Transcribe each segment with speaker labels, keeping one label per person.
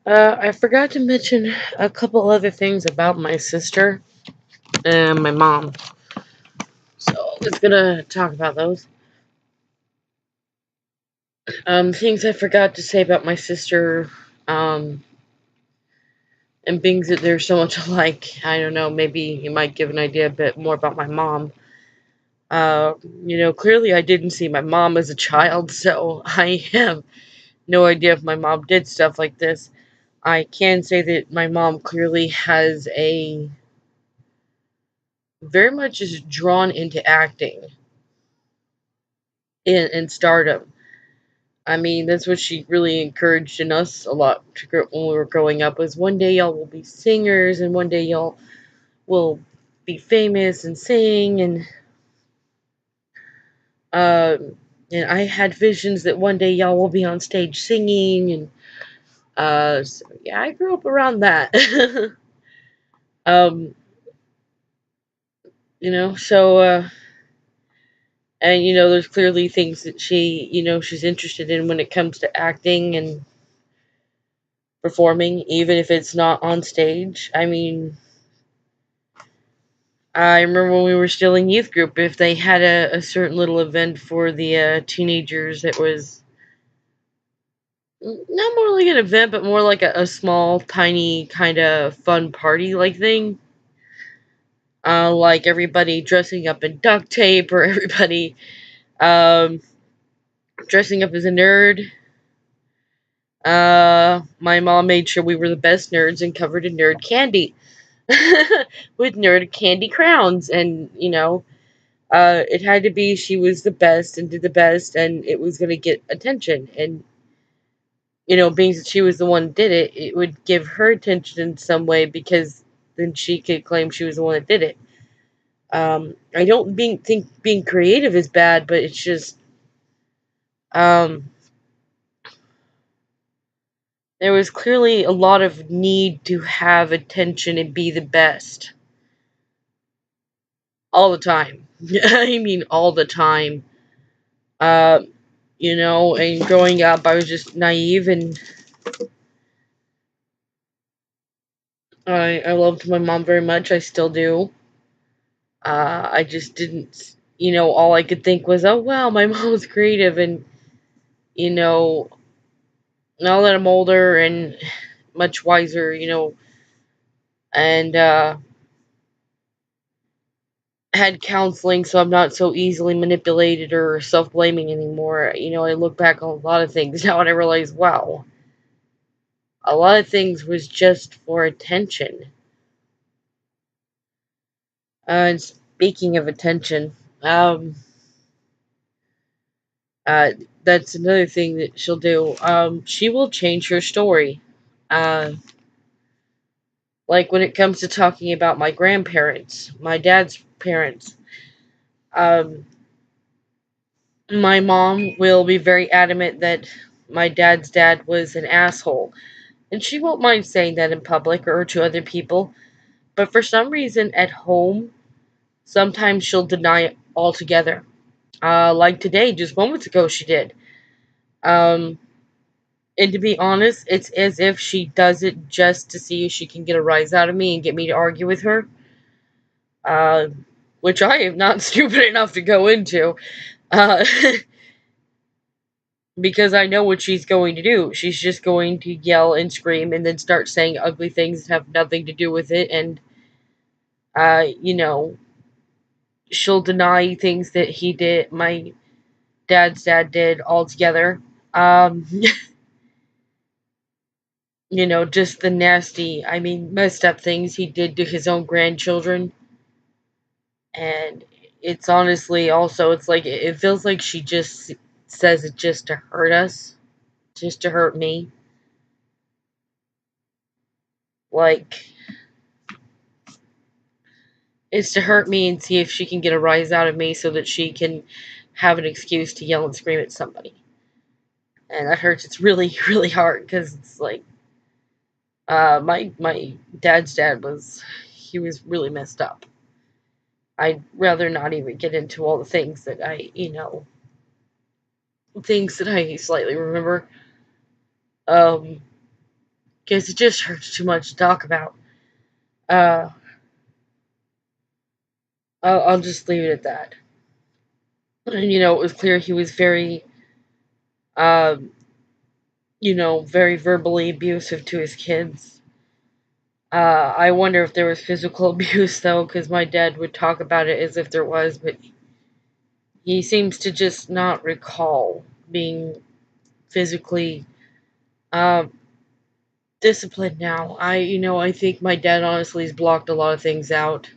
Speaker 1: I forgot to mention a couple other things about my sister and my mom. So I was gonna talk about those. Things I forgot to say about my sister, um, and things that they're so much alike. I don't know, maybe you might give an idea a bit more about my mom. Uh, clearly I didn't see my mom as a child, so I have no idea if my mom did stuff like this. I can say that my mom clearly has a very much is drawn into acting in stardom. I mean, that's what she really encouraged in us a lot when we were growing up. Was one day y'all will be singers, and one day y'all will be famous and sing, um, and I had visions that one day y'all will be on stage singing, and so yeah, I grew up around that. um, so and there's clearly things that she's interested in when it comes to acting and performing, even if it's not on stage. I mean, I remember when we were still in youth group, if they had a certain little event for the teenagers, it was not more like an event, but more like a small, tiny, kind of fun party like thing. Like everybody dressing up in duct tape, or everybody um, dressing up as a nerd. My mom made sure we were the best nerds and covered in nerd candy with nerd candy crowns, and it had to be she was the best and did the best, and it was going to get attention. And being that she was the one that did it, it would give her attention in some way, because then she could claim she was the one that did it. I don't think being creative is bad, but it's just um, there was clearly a lot of need to have attention and be the best all the time. I mean, all the time. Uh, and growing up, I was just naive, and I loved my mom very much. I still do. I just didn't, all I could think was, oh, wow, my mom's creative. And, you know, now that I'm older and much wiser, and had counseling, so I'm not so easily manipulated or self blaming anymore. I look back on a lot of things now and I realize, wow, a lot of things was just for attention. And speaking of attention, uh, that's another thing that she'll do. She will change her story. Uh, like when it comes to talking about my grandparents, my dad's parents. Um, my mom will be very adamant that my dad's dad was an asshole. And she won't mind saying that in public or to other people. But for some reason at home, sometimes she'll deny it altogether. Like today, just moments ago, she did. Um, and to be honest, it's as if she does it just to see if she can get a rise out of me and get me to argue with her. Uh, which I am not stupid enough to go into. Uh, because I know what she's going to do. She's just going to yell and scream and then start saying ugly things that have nothing to do with it. And, uh, you know, she'll deny things that my dad's dad did altogether. Um, just the nasty, I mean, messed up things he did to his own grandchildren. And it's honestly also, it's like, it feels like she just says it just to hurt us, just to hurt me. Like, it's to hurt me and see if she can get a rise out of me so that she can have an excuse to yell and scream at somebody. And that hurts. It's really, really hard because it's like, my dad's dad he was really messed up. I'd rather not even get into all the things that things that I slightly remember. Um, because it just hurts too much to talk about. Uh, I'll just leave it at that. And it was clear he was very, um, very verbally abusive to his kids. I wonder if there was physical abuse though, because my dad would talk about it as if there was, but he seems to just not recall being physically uh, disciplined now. I think my dad honestly has blocked a lot of things out.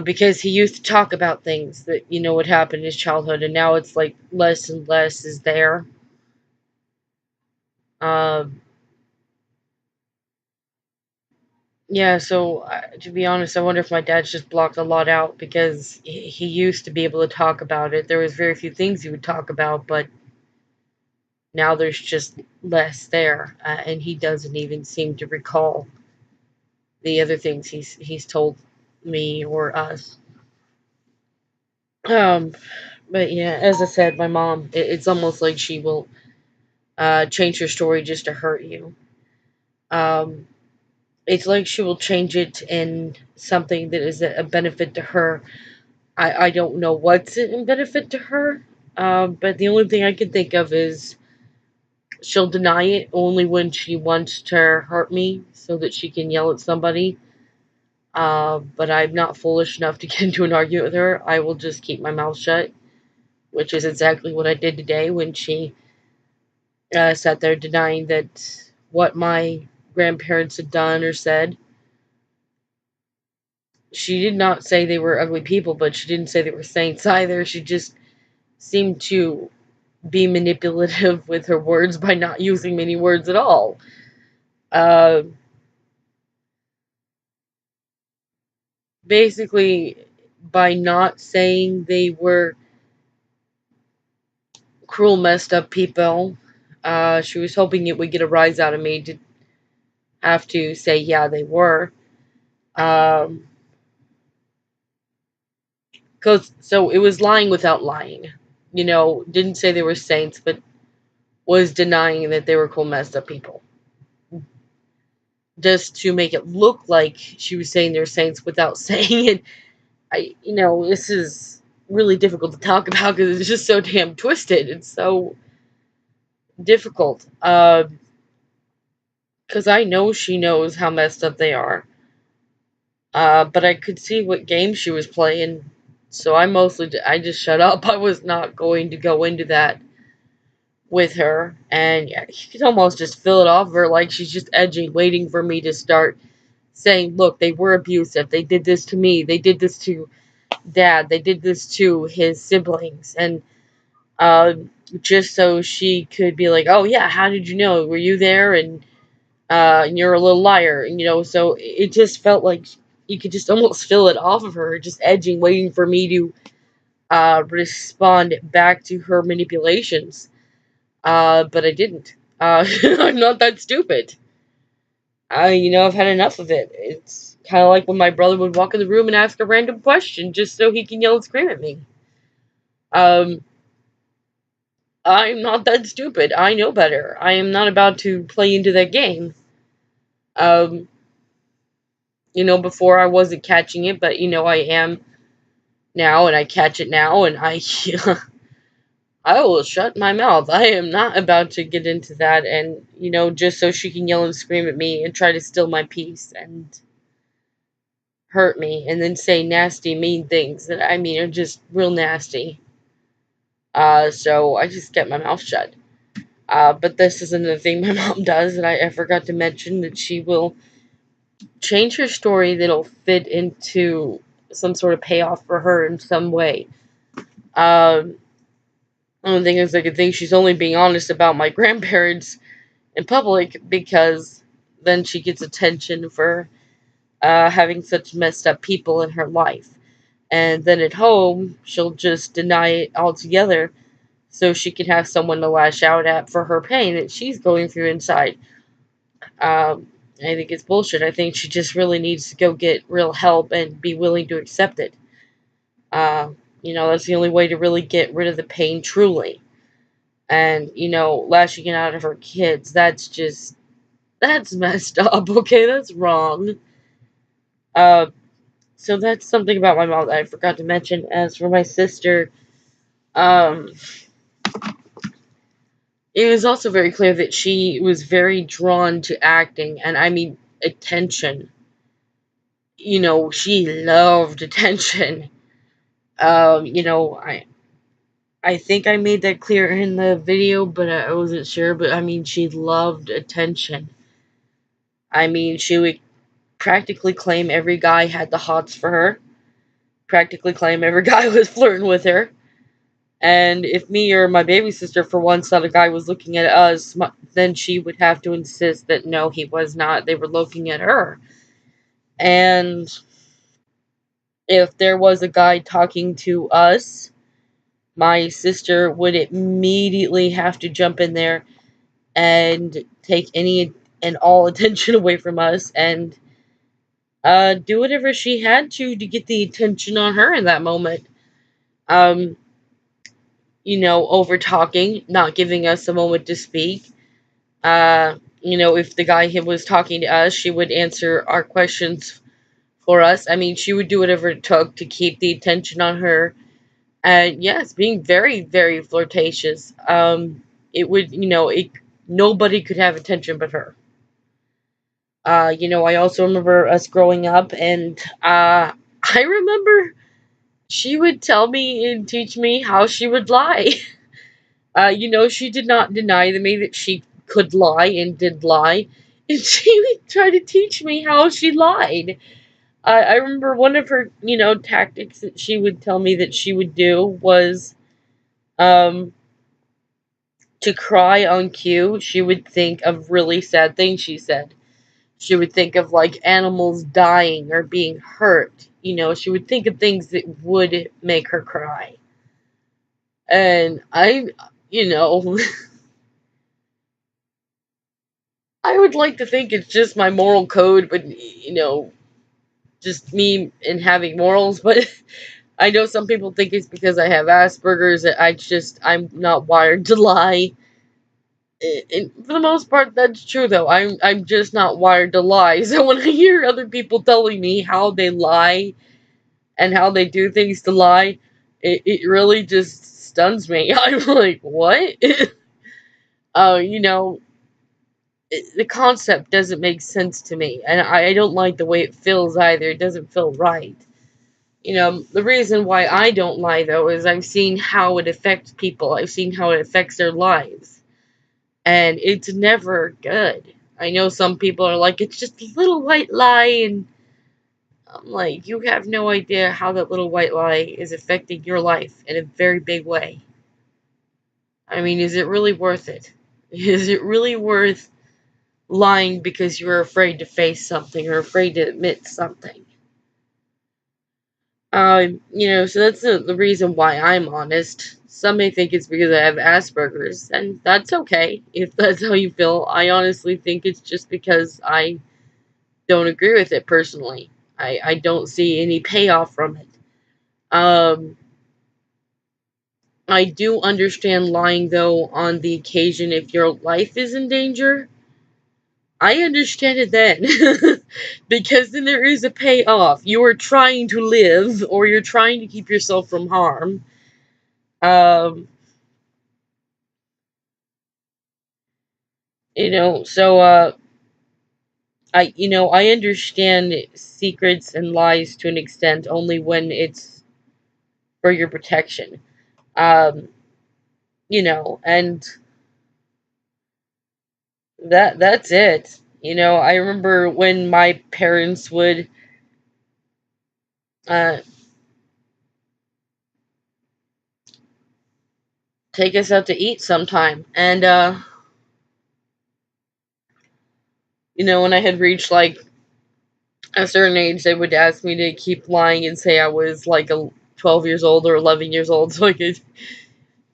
Speaker 1: Because he used to talk about things that, would happen in his childhood, and now it's like less and less is there. Um, yeah, so to be honest, I wonder if my dad's just blocked a lot out because he used to be able to talk about it. There was very few things he would talk about, but now there's just less there, and he doesn't even seem to recall the other things he's told me or us. Um, but yeah, as I said, my mom, it's almost like she will change her story just to hurt you. Um, it's like she will change it in something that is a benefit to her. I don't know what's in benefit to her, but the only thing I can think of is she'll deny it only when she wants to hurt me so that she can yell at somebody. But I'm not foolish enough to get into an argument with her. I will just keep my mouth shut, which is exactly what I did today when she sat there denying that what my grandparents had done or said. She did not say they were ugly people, but she didn't say they were saints either. She just seemed to be manipulative with her words by not using many words at all. Uh, Basically, by not saying they were cruel, messed up people, she was hoping it would get a rise out of me to have to say, yeah, they were. Um, Cause so it was lying without lying. Didn't say they were saints, but was denying that they were cool, messed up people, just to make it look like she was saying they're saints without saying it. This is really difficult to talk about because it's just so damn twisted. It's so difficult. Because I know she knows how messed up they are. But I could see what game she was playing, so I just shut up. I was not going to go into that with her, and yeah, you could almost just feel it off of her, like she's just edging, waiting for me to start saying, "Look, they were abusive. They did this to me. They did this to Dad. They did this to his siblings," and uh, just so she could be like, "Oh yeah, how did you know? Were you there?" And you're a little liar, So it just felt like you could just almost feel it off of her, just edging, waiting for me to respond back to her manipulations. But I didn't. I'm not that stupid. I've had enough of it. It's kind of like when my brother would walk in the room and ask a random question just so he can yell and scream at me. Um, I'm not that stupid. I know better. I am not about to play into that game. Um, before I wasn't catching it, but I am now, and I catch it now, and I will shut my mouth. I am not about to get into that, and just so she can yell and scream at me and try to steal my peace and hurt me, and then say nasty, mean things that are just real nasty. So I just kept my mouth shut. But this is another thing my mom does, and I forgot to mention that she will change her story that'll fit into some sort of payoff for her in some way. Um, the only thing is, I could think she's only being honest about my grandparents in public because then she gets attention for having such messed up people in her life. And then at home, she'll just deny it altogether so she can have someone to lash out at for her pain that she's going through inside. I think it's bullshit. I think she just really needs to go get real help and be willing to accept it. Uh, that's the only way to really get rid of the pain truly. and, lashing it out of her kids. That's messed up, okay? That's wrong. Uh, so that's something about my mom that I forgot to mention. As for my sister, um, it was also very clear that she was very drawn to acting, and I mean attention. She loved attention. I think I made that clear in the video, but I wasn't sure. But I mean, she loved attention. I mean, she would practically claim every guy had the hots for her, practically claim every guy was flirting with her. And if me or my baby sister, for one, saw the guy was looking at us, then she would have to insist that no, he was not. They were looking at her. And if there was a guy talking to us, my sister would immediately have to jump in there and take any and all attention away from us and do whatever she had to get the attention on her in that moment. Um, over talking, not giving us a moment to speak. If the guy was talking to us, she would answer our questions for us. I mean, she would do whatever it took to keep the attention on her. And yes, being very, very flirtatious. It would, nobody could have attention but her. I also remember us growing up, and I remember she would tell me and teach me how she would lie. She did not deny to me that she could lie and did lie, and she would try to teach me how she lied. I remember one of her, tactics that she would tell me that she would do was um, to cry on cue. She would think of really sad things she said. She would think of like animals dying or being hurt. She would think of things that would make her cry. And you know, I would like to think it's just my moral code, but just me and having morals. But I know some people think it's because I have Asperger's that I'm not wired to lie. And for the most part, that's true. Though I'm just not wired to lie. So when I hear other people telling me how they lie and how they do things to lie, it really just stuns me. I'm like, what? uh, you know, the concept doesn't make sense to me, and I don't like the way it feels either. It doesn't feel right. The reason why I don't lie, though, is I've seen how it affects people. I've seen how it affects their lives. And it's never good. I know some people are like, it's just a little white lie, and I'm like, you have no idea how that little white lie is affecting your life in a very big way. I mean, is it really worth it? Is it really worth lying because you're afraid to face something or afraid to admit something? So that's the reason why I'm honest. Some may think it's because I have Asperger's, and that's okay if that's how you feel. I honestly think it's just because I don't agree with it personally. I don't see any payoff from it. Um, I do understand lying, though, on the occasion if your life is in danger. I understand it then. Because then there is a payoff. You are trying to live, or you're trying to keep yourself from harm. Um, I understand secrets and lies to an extent only when it's for your protection. Um, and that's it. I remember when my parents would uh, take us out to eat sometime, and when I had reached like a certain age, they would ask me to keep lying and say I was like 12 years old or 11 years old, so I could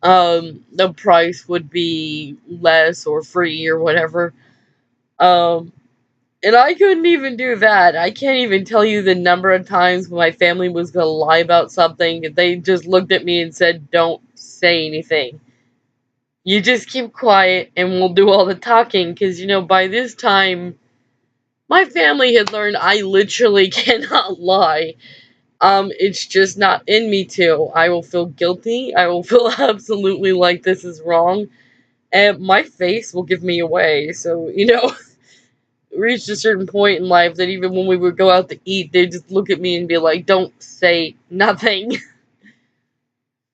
Speaker 1: the price would be less or free or whatever. Um, and I couldn't even do that. I can't even tell you the number of times when my family was gonna lie about something. They just looked at me and said, "Don't say anything." You just keep quiet and we'll do all the talking, because, by this time, my family had learned I literally cannot lie. It's just not in me to. I will feel guilty. I will feel absolutely like this is wrong. And my face will give me away. So, reached a certain point in life that even when we would go out to eat, they'd just look at me and be like, don't say nothing.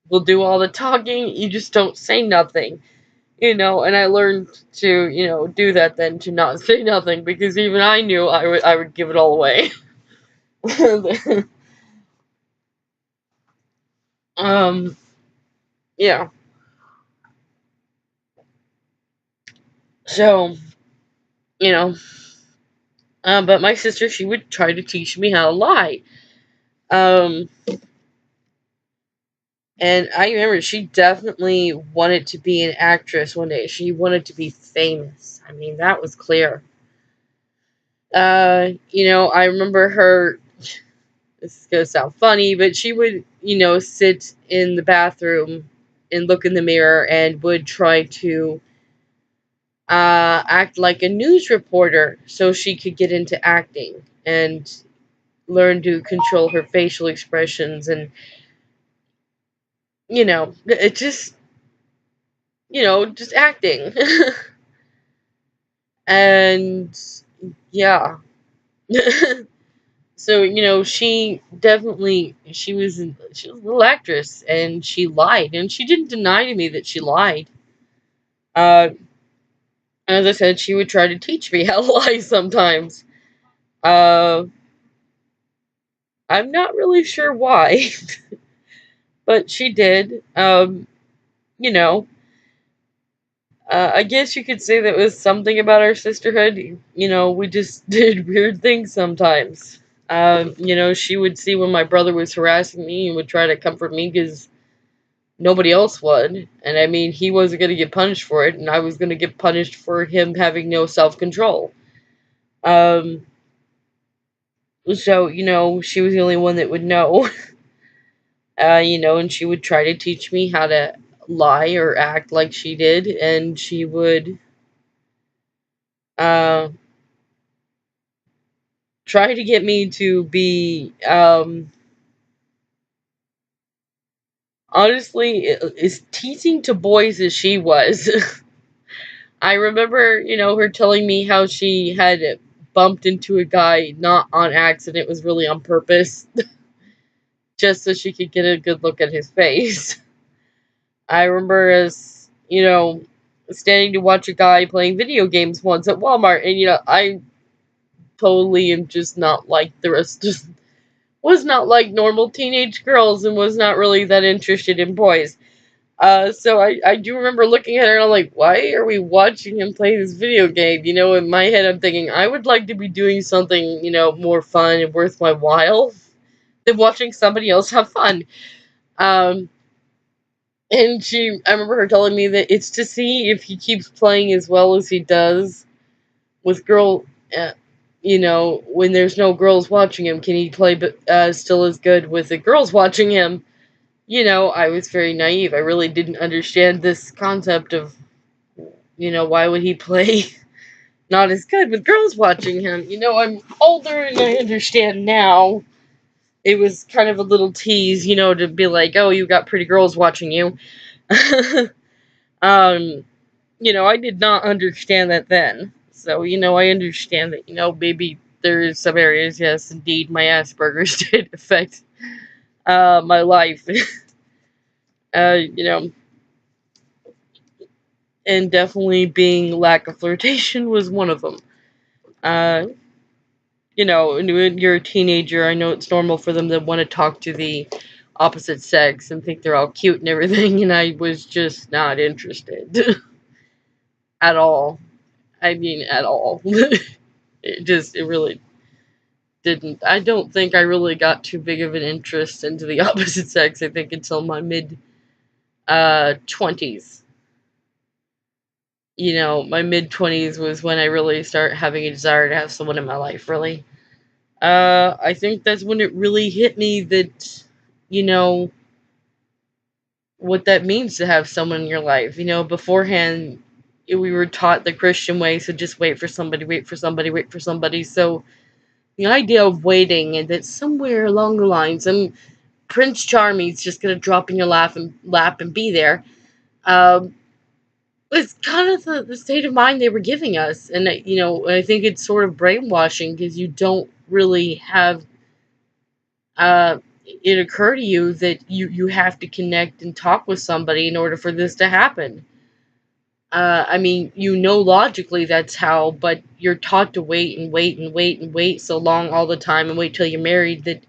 Speaker 1: We'll do all the talking, you just don't say nothing. And I learned to, do that then, to not say nothing, because even I knew I would give it all away. um, yeah. So, you know, but my sister, she would try to teach me how to lie. Um, and I remember she definitely wanted to be an actress one day. She wanted to be famous. I mean, that was clear. I remember her, this is gonna sound funny, but she would, sit in the bathroom and look in the mirror and would try to act like a news reporter so she could get into acting and learn to control her facial expressions, and it just, just acting. And yeah. So, she was a little actress, and she lied, and she didn't deny to me that she lied. uh as I said, she would try to teach me how to lie sometimes. uh I'm not really sure why. But she did. You know I guess you could say that was something about our sisterhood. We just did weird things sometimes. She would see when my brother was harassing me and would try to comfort me, because nobody else would. And I mean, he wasn't going to get punished for it, and I was going to get punished for him having no self control. Um, so, she was the only one that would know. And she would try to teach me how to lie or act like she did, and she would uh, try to get me to be, honestly, as teasing to boys as she was. I remember, her telling me how she had bumped into a guy not on accident, it was really on purpose, just so she could get a good look at his face. I remember as, standing to watch a guy playing video games once at Walmart, and, I totally am just not like the rest, just was not like normal teenage girls, and was not really that interested in boys. So I do remember looking at her and I'm like, why are we watching him play this video game? In my head I'm thinking I would like to be doing something, more fun and worth my while than watching somebody else have fun. Um, and I remember her telling me that it's to see if he keeps playing as well as he does with uh, when there's no girls watching him, can he play still as good with the girls watching him? I was very naive. I really didn't understand this concept of, why would he play not as good with girls watching him? I'm older and I understand now. It was kind of a little tease, to be like, oh, you got pretty girls watching you. um, I did not understand that then. So, I understand that, maybe there's some areas, yes, indeed, my Asperger's did affect my life. uh, you know, and definitely being lack of flirtation was one of them. Uh, when you're a teenager, I know it's normal for them to want to talk to the opposite sex and think they're all cute and everything, and I was just not interested at all. I mean, at all. It really didn't. I don't think I really got too big of an interest into the opposite sex, I think, until my mid 20s. My mid 20s was when I really start having a desire to have someone in my life, really. I think that's when it really hit me that, you know, what that means to have someone in your life. Beforehand, we were taught the Christian way, so just wait for somebody, wait for somebody, wait for somebody. So the idea of waiting, and that somewhere along the line, some Prince Charming's just gonna drop in your lap and be there. Um, it's kind of the state of mind they were giving us, and I think it's sort of brainwashing because you don't really have uh, it occur to you that you have to connect and talk with somebody in order for this to happen. I mean, logically that's how, but you're taught to wait and wait and wait and wait so long all the time and wait till you're married that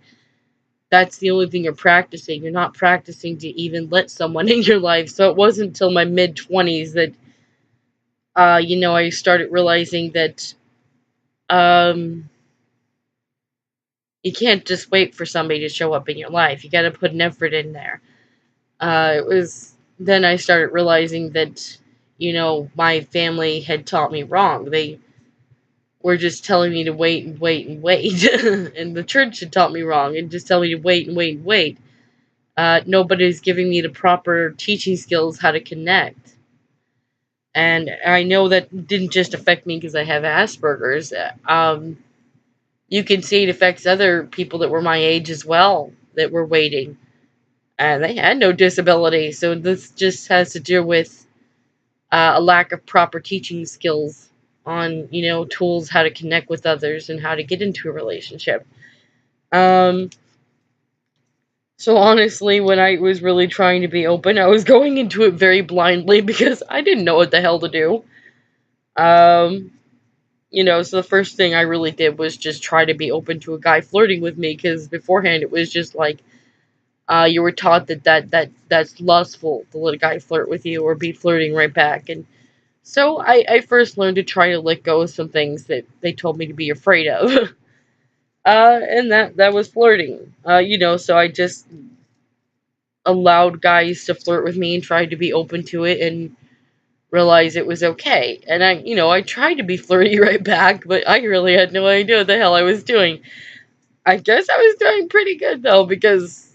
Speaker 1: that's the only thing you're practicing. You're not practicing to even let someone in your life. So it wasn't until my mid 20s that, I started realizing that um, you can't just wait for somebody to show up in your life. You got to put an effort in there. It was then I started realizing that, my family had taught me wrong. They were just telling me to wait and wait and wait. And the church had taught me wrong and just telling me to wait and wait and wait. Nobody's giving me the proper teaching skills how to connect. And I know that didn't just affect me because I have Asperger's. You can see it affects other people that were my age as well that were waiting. And they had no disability. So this just has to do with a lack of proper teaching skills on, tools how to connect with others and how to get into a relationship. Um, so honestly, when I was really trying to be open, I was going into it very blindly because I didn't know what the hell to do. Um, so the first thing I really did was just try to be open to a guy flirting with me because beforehand it was just like you were taught that's lustful to let a guy flirt with you or be flirting right back. And so I first learned to try to let go of some things that they told me to be afraid of. And that was flirting. So I just allowed guys to flirt with me and tried to be open to it and realize it was okay. And I tried to be flirty right back, but I really had no idea what the hell I was doing. I guess I was doing pretty good though because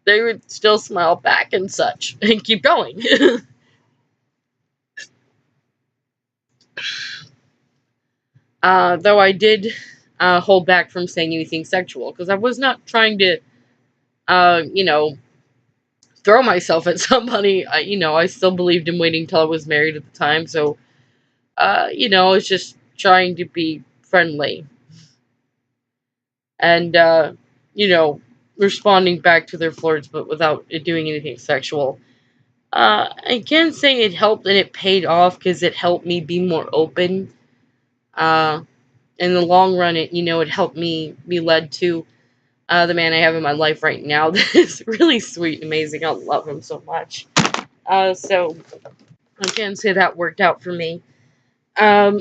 Speaker 1: they would still smile back and such and keep going. Though I did hold back from saying anything sexual because I was not trying to, uh, you know, throw myself at somebody. I still believed in waiting till I was married at the time. So, I was just trying to be friendly and, you know, responding back to their flirts, but without it doing anything sexual. I can say it helped and it paid off because it helped me be more open. Uh, in the long run, it helped me be led to the man I have in my life right now. That is really sweet and amazing. I love him so much. So I can say that worked out for me. Um,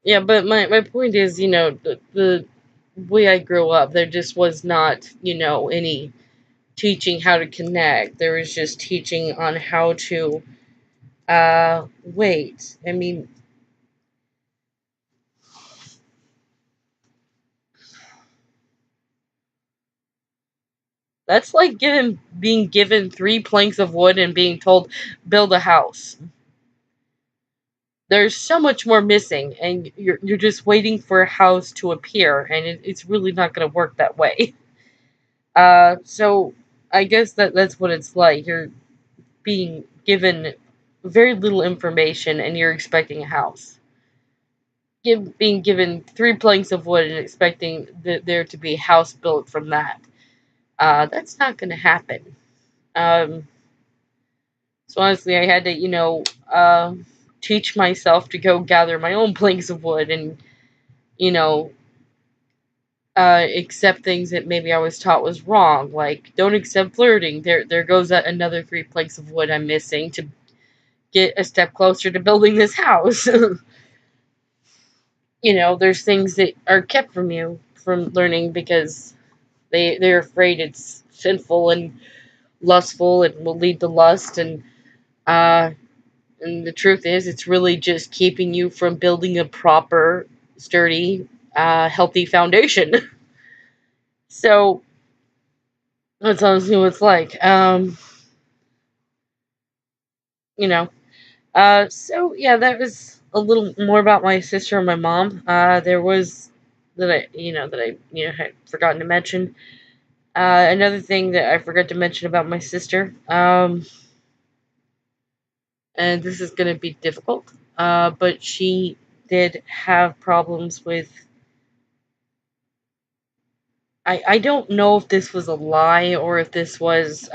Speaker 1: yeah, but my point is, the way I grew up, there just was not, any teaching how to connect. There was just teaching on how to wait. I mean, that's like being given three planks of wood and being told build a house. There's so much more missing, and you're just waiting for a house to appear, and it's really not going to work that way. So I guess that's what it's like. You're being given very little information, and you're expecting a house. Being given three planks of wood and expecting there to be a house built from that. That's not going to happen. Um, so honestly, I had to, teach myself to go gather my own planks of wood and, you know, accept things that maybe I was taught was wrong. Like, don't accept flirting. There goes another three planks of wood I'm missing to get a step closer to building this house. There's things that are kept from you from learning because they're afraid it's sinful and lustful and will lead to lust uh and the truth is it's really just keeping you from building a proper, sturdy, healthy foundation. So that's honestly what it's like. You know. So yeah, that was a little more about my sister and my mom. There was that I had forgotten to mention. Another thing that I forgot to mention about my sister. And this is going to be difficult. But she did have problems with. I don't know if this was a lie or if this was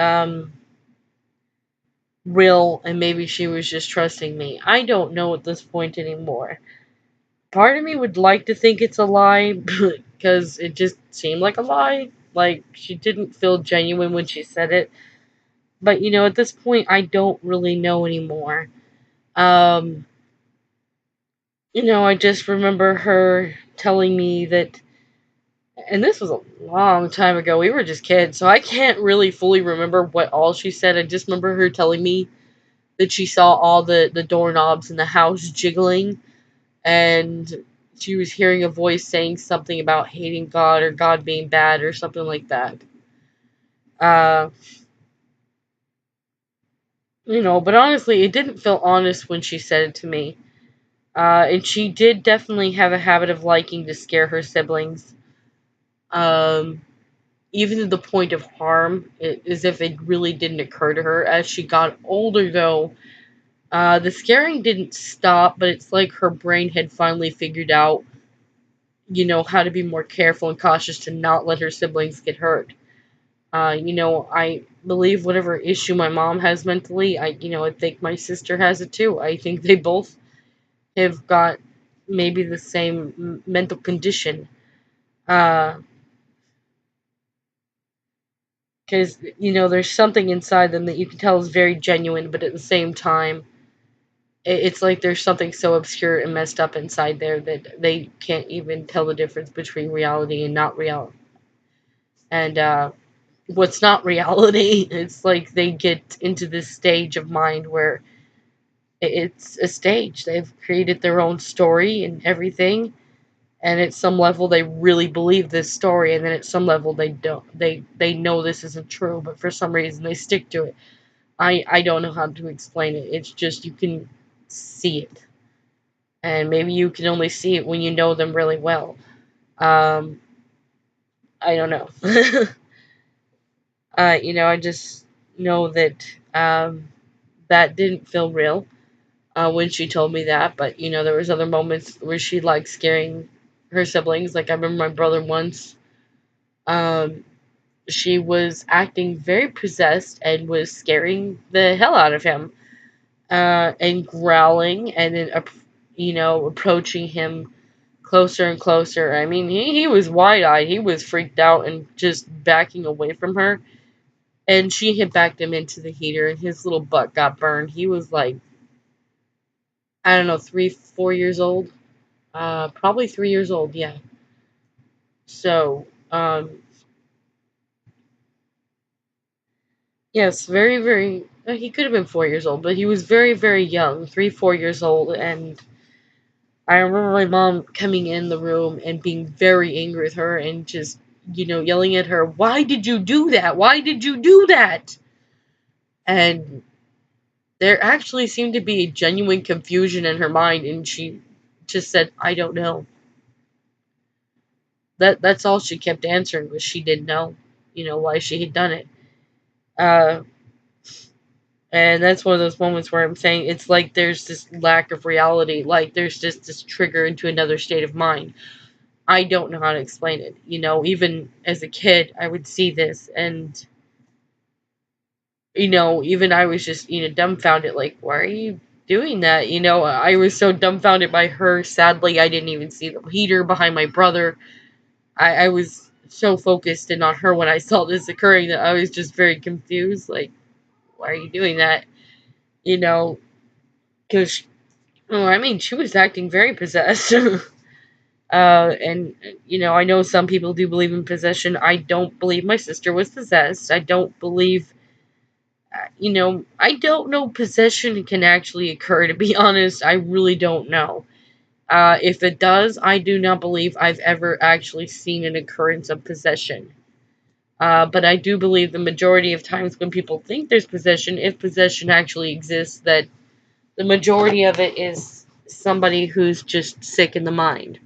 Speaker 1: real and maybe she was just trusting me. I don't know at this point anymore. Part of me would like to think it's a lie because it just seemed like a lie. Like she didn't feel genuine when she said it. But at this point, I don't really know anymore. Um, I just remember her telling me that, and this was a long time ago. We were just kids, so I can't really fully remember what all she said. I just remember her telling me that she saw all the doorknobs in the house jiggling, and she was hearing a voice saying something about hating God or God being bad or something like that. Uh, but honestly, it didn't feel honest when she said it to me. And she did definitely have a habit of liking to scare her siblings, um, even to the point of harm, as if it really didn't occur to her. As she got older, though, the scaring didn't stop, but it's like her brain had finally figured out, how to be more careful and cautious to not let her siblings get hurt. I believe whatever issue my mom has mentally, I think my sister has it too. I think they both have got maybe the same mental condition. Uh, because there's something inside them that you can tell is very genuine, but at the same time, it's like there's something so obscure and messed up inside there that they can't even tell the difference between reality and not real. And what's not reality, it's like they get into this stage of mind where it's a stage. They've created their own story and everything, and at some level they really believe this story, and then at some level they don't. They know this isn't true, but for some reason they stick to it. I don't know how to explain it. It's just you can see it, and maybe you can only see it when you know them really well. Um, I don't know. I just know that that didn't feel real when she told me that. But there was other moments where she liked scaring her siblings. Like I remember my brother once. Um, she was acting very possessed and was scaring the hell out of him, and growling, and then approaching him closer and closer. I mean, he was wide eyed. He was freaked out and just backing away from her. And she had backed him into the heater, and his little butt got burned. He was like, I don't know, 3, 4 years old. Probably 3 years old. Yeah. So, yes, very, very. He could have been 4 years old, but he was very, very young, 3, 4 years old. And I remember my mom coming in the room and being very angry with her and just, yelling at her, "Why did you do that? Why did you do that?" And there actually seemed to be a genuine confusion in her mind, and she just said, "I don't know." That's all she kept answering was she didn't know, why she had done it. Uh, and that's one of those moments where I'm saying it's like there's this lack of reality, like there's just this trigger into another state of mind. I don't know how to explain it. Even as a kid, I would see this, and even I was just dumbfounded. Like, why are you doing that? I was so dumbfounded by her. Sadly, I didn't even see the heater behind my brother. I was so focused and on her when I saw this occurring that I was just very confused. Like, why are you doing that? Because I mean, she was acting very possessed. And I know some people do believe in possession. I don't believe my sister was possessed. I don't believe, I don't know possession can actually occur, to be honest. I really don't know. If it does, I do not believe I've ever actually seen an occurrence of possession. But I do believe the majority of times when people think there's possession, if possession actually exists, that the majority of it is somebody who's just sick in the mind.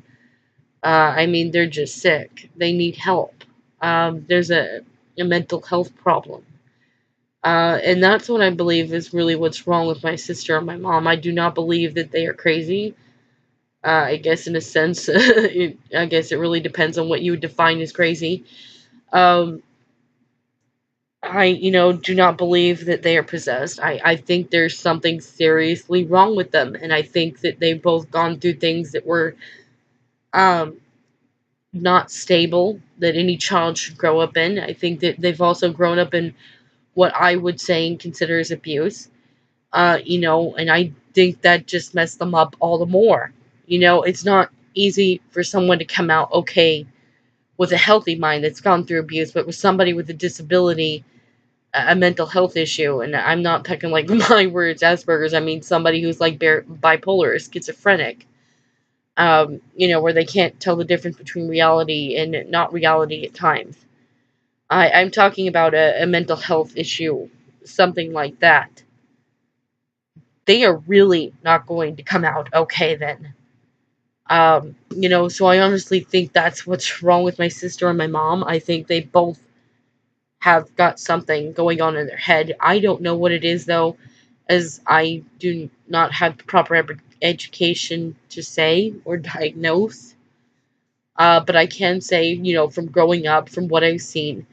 Speaker 1: I mean, they're just sick. They need help. There's a mental health problem. And that's what I believe is really what's wrong with my sister and my mom. I do not believe that they are crazy. I guess in a sense, I guess it really depends on what you would define as crazy. Um, I, do not believe that they are possessed. I think there's something seriously wrong with them, and I think that they've both gone through things that were um, not stable that any child should grow up in. I think that they've also grown up in what I would say and consider as abuse. And I think that just messed them up all the more. It's not easy for someone to come out okay with a healthy mind that's gone through abuse, but with somebody with a disability, a mental health issue, and I'm not talking like my words, Asperger's. I mean somebody who's like bipolar or schizophrenic. Where they can't tell the difference between reality and not reality at times. I'm talking about a mental health issue, something like that. They are really not going to come out okay then. So I honestly think that's what's wrong with my sister and my mom. I think they both have got something going on in their head. I don't know what it is though, as I do not have the proper education to say or diagnose. But I can say, from growing up, from what I've seen,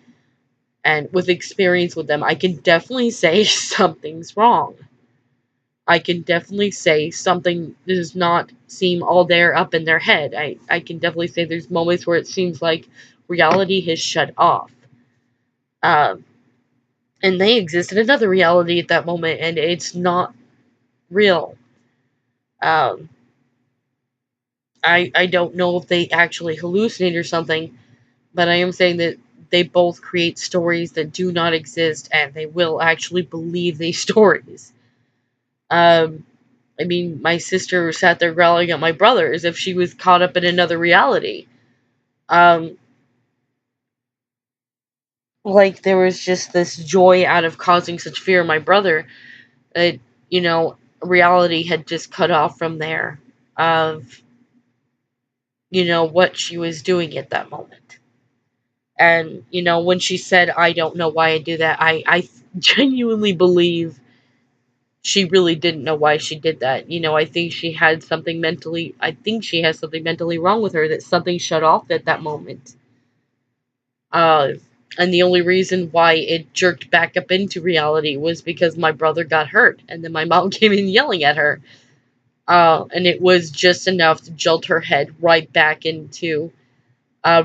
Speaker 1: and with experience with them, I can definitely say something's wrong. I can definitely say something does not seem all there up in their head. I can definitely say there's moments where it seems like reality has shut off. Um, and they exist in another reality at that moment, and it's not real. Um, I don't know if they actually hallucinate or something, but I am saying that they both create stories that do not exist, and they will actually believe these stories. Um, I mean, my sister sat there growling at my brother as if she was caught up in another reality. Um, like there was just this joy out of causing such fear in my brother that, reality had just cut off from there of, what she was doing at that moment. And, when she said, I don't know why I do that, I genuinely believe she really didn't know why she did that. I think I think she has something mentally wrong with her, that something shut off at that moment. Uh, and the only reason why it jerked back up into reality was because my brother got hurt, and then my mom came in yelling at her. And it was just enough to jolt her head right back into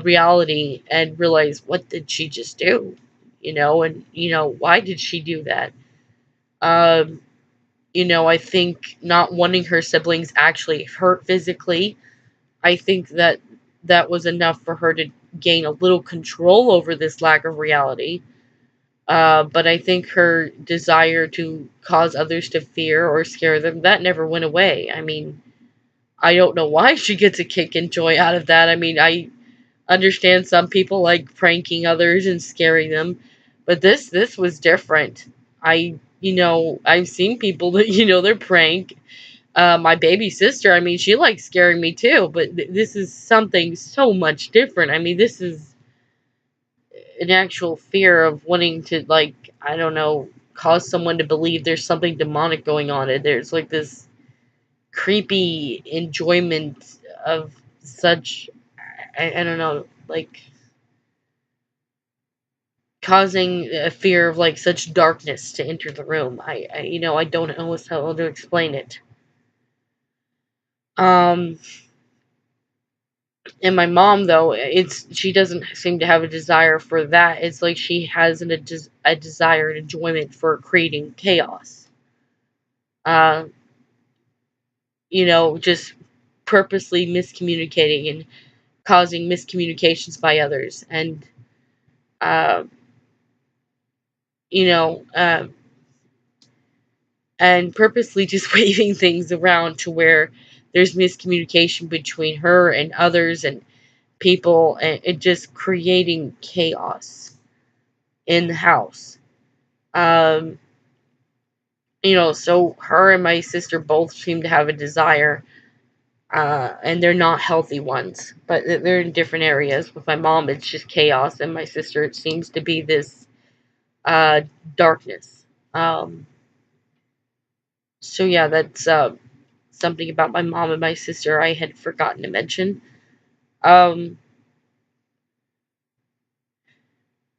Speaker 1: reality and realize, what did she just do? And, why did she do that? Um, I think not wanting her siblings actually hurt physically, I think that that was enough for her to gain a little control over this lack of reality. But I think her desire to cause others to fear or scare them, that never went away. I mean, I don't know why she gets a kick and joy out of that. I mean, I understand some people like pranking others and scaring them, but this was different. I've seen people that, they're prank. My baby sister, I mean, she likes scaring me too, but this is something so much different. I mean, this is an actual fear of wanting to, like, I don't know, cause someone to believe there's something demonic going on, and there's like this creepy enjoyment of such, I don't know, like causing a fear of like such darkness to enter the room. I don't know how to explain it. Um, and my mom though, she doesn't seem to have a desire for that. It's like she has a desire and enjoyment for creating chaos. Uh, just purposely miscommunicating and causing miscommunications by others, and uh, you know, um, and purposely just waving things around to where there's miscommunication between her and others and people, and it just creating chaos. in the house. Um, so her and my sister both seem to have a desire, and they're not healthy ones, but they're in different areas. With my mom, it's just chaos, and my sister, it seems to be this uh, darkness. Um, so yeah, that's something about my mom and my sister I had forgotten to mention. Um,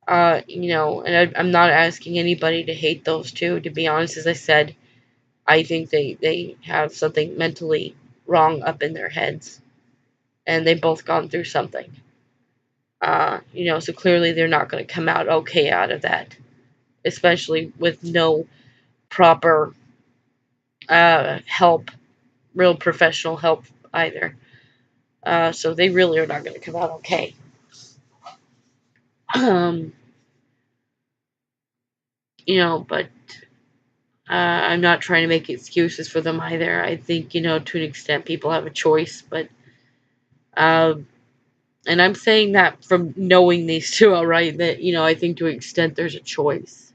Speaker 1: and I'm not asking anybody to hate those two. To be honest, as I said, I think they have something mentally wrong up in their heads, and they've both gone through something. So clearly they're not going to come out okay out of that, especially with no proper help, real professional help either. So they really are not going to come out okay. Um, but I'm not trying to make excuses for them either. I think, to an extent, people have a choice, but um, and I'm saying that from knowing these two outright, that, I think to an extent there's a choice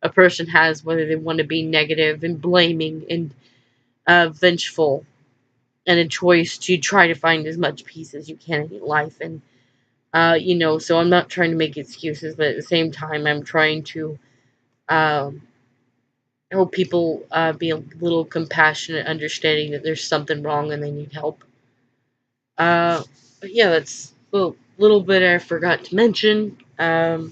Speaker 1: a person has, whether they want to be negative and blaming and vengeful, and a choice to try to find as much peace as you can in your life. And, so I'm not trying to make excuses, but at the same time, I'm trying to um, help people be a little compassionate, understanding that there's something wrong and they need help. But yeah, that's a little bit I forgot to mention. I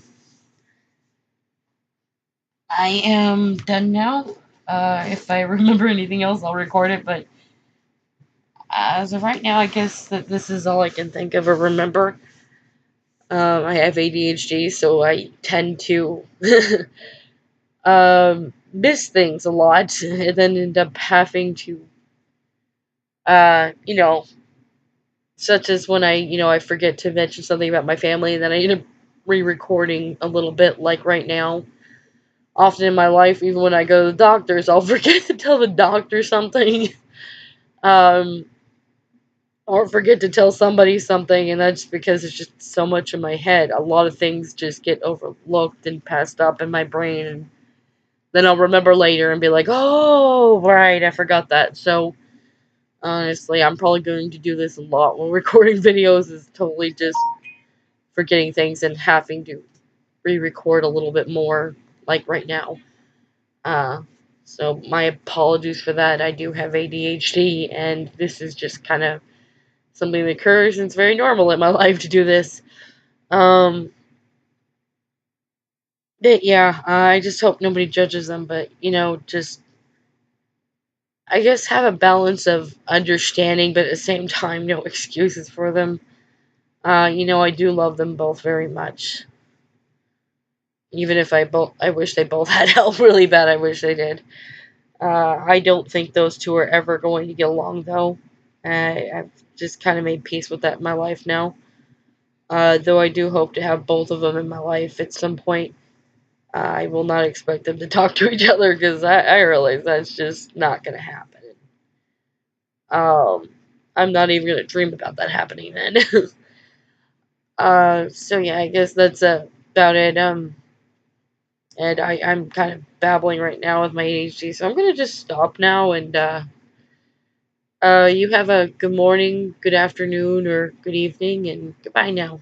Speaker 1: am done now. If I remember anything else, I'll record it. But as of right now, I guess that this is all I can think of or remember. I have ADHD, so I tend to miss things a lot, and then end up having to, uh, you know, such as when I forget to mention something about my family, and then I end up re-recording a little bit, like right now. Often in my life, even when I go to the doctors, I'll forget to tell the doctor something, um, or forget to tell somebody something, and that's because it's just so much in my head. A lot of things just get overlooked and passed up in my brain, and then I'll remember later and be like, oh, right, I forgot that. So, honestly, I'm probably going to do this a lot when recording videos, is totally just forgetting things and having to re-record a little bit more, like right now. Uh, so my apologies for that. I do have ADHD, and this is just kind of something that occurs, and it's very normal in my life to do this. Um, but yeah, I just hope nobody judges them, but, just, I guess, have a balance of understanding, but at the same time, no excuses for them. I do love them both very much. Even if I wish they both had help really bad. I wish they did. I don't think those two are ever going to get along, though. I've just kind of made peace with that in my life now. Though I do hope to have both of them in my life at some point. I will not expect them to talk to each other, because I realize that's just not going to happen. Um, I'm not even going to dream about that happening then. So yeah, I guess that's about it. And I'm kind of babbling right now with my ADHD, so I'm going to just stop now, and you have a good morning, good afternoon, or good evening, and goodbye now.